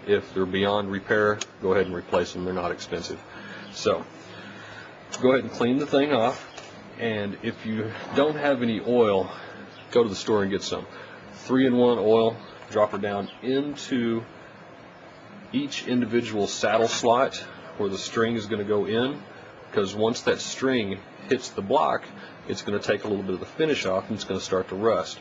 If they're beyond repair, go ahead and replace them. They're not expensive. So go ahead and clean the thing off, and if you don't have any oil, go to the store and get some 3-in-1 oil. Drop her down into each individual saddle slot where the string is going to go in, because once that string hits the block, it's going to take a little bit of the finish off and it's going to start to rust.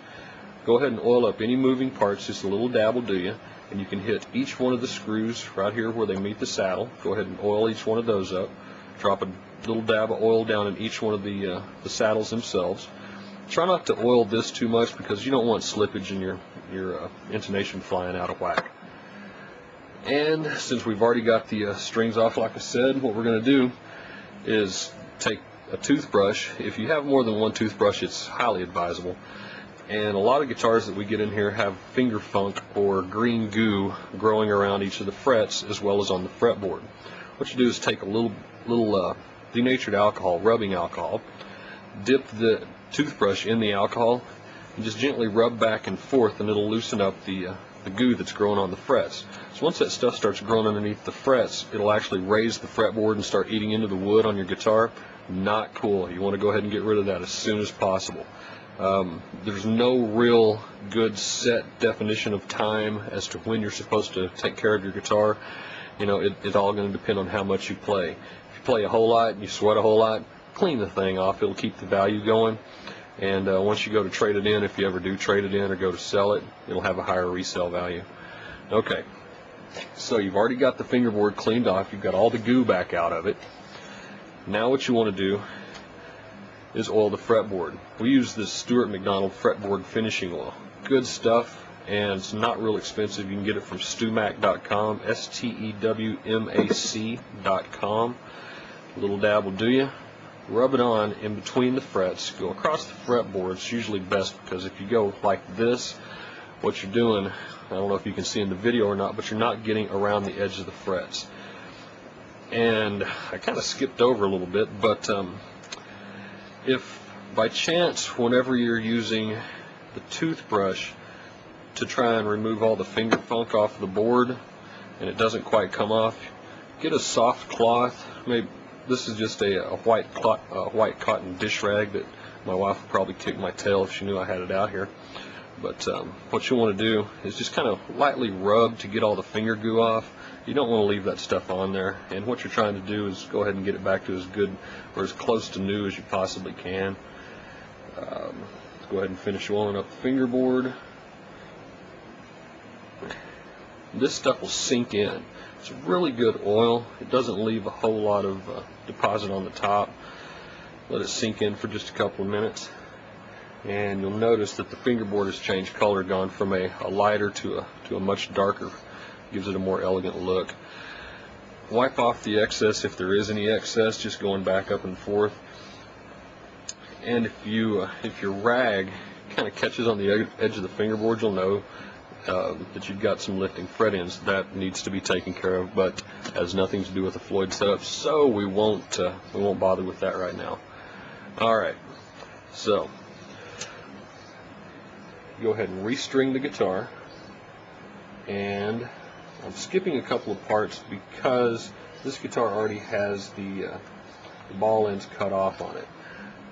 Go ahead and oil up any moving parts, just a little dab will do you, and you can hit each one of the screws right here where they meet the saddle. Go ahead and oil each one of those up. Drop a little dab of oil down in each one of the saddles themselves. Try not to oil this too much because you don't want slippage in your intonation flying out of whack. And since we've already got the strings off, like I said, what we're going to do is take a toothbrush. If you have more than one toothbrush, it's highly advisable. And a lot of guitars that we get in here have finger funk or green goo growing around each of the frets as well as on the fretboard. What you do is take a little denatured alcohol, rubbing alcohol, dip the toothbrush in the alcohol, and just gently rub back and forth, and it'll loosen up the goo that's growing on the frets. So once that stuff starts growing underneath the frets, it'll actually raise the fretboard and start eating into the wood on your guitar. Not cool. You want to go ahead and get rid of that as soon as possible. There's no real good set definition of time as to when you're supposed to take care of your guitar. You know, it's all going to depend on how much you play. If you play a whole lot and you sweat a whole lot, clean the thing off. It'll keep the value going. And once you go to trade it in, if you ever do trade it in or go to sell it, it'll have a higher resale value. Okay, so you've already got the fingerboard cleaned off. You've got all the goo back out of it. Now what you want to do is oil the fretboard. We use this Stuart McDonald fretboard finishing oil. Good stuff, and it's not real expensive. You can get it from stewmac.com, stewmac.com. A little dab will do you. Rub it on in between the frets. Go across the fretboard. It's usually best because if you go like this, what you're doing, I don't know if you can see in the video or not, but you're not getting around the edge of the frets. And I kind of skipped over a little bit, but if by chance, whenever you're using the toothbrush to try and remove all the finger funk off the board and it doesn't quite come off, get a soft cloth. Maybe this is just a white cotton dish rag that my wife would probably kick my tail if she knew I had it out here. But what you want to do is just kind of lightly rub to get all the finger goo off. You don't want to leave that stuff on there. And what you're trying to do is go ahead and get it back to as good or as close to new as you possibly can. Go ahead and finish oiling up the fingerboard. This stuff will sink in. It's really good oil. It doesn't leave a whole lot of deposit on the top. Let it sink in for just a couple of minutes. And you'll notice that the fingerboard has changed color, gone from a lighter to a much darker. Gives it a more elegant look. Wipe off the excess if there is any excess, just going back up and forth. And if your rag kind of catches on the edge of the fingerboard, you'll know that you've got some lifting fret ends. That needs to be taken care of, but has nothing to do with the Floyd setup, so we won't bother with that right now. All right, so go ahead and restring the guitar, and I'm skipping a couple of parts because this guitar already has the ball ends cut off on it.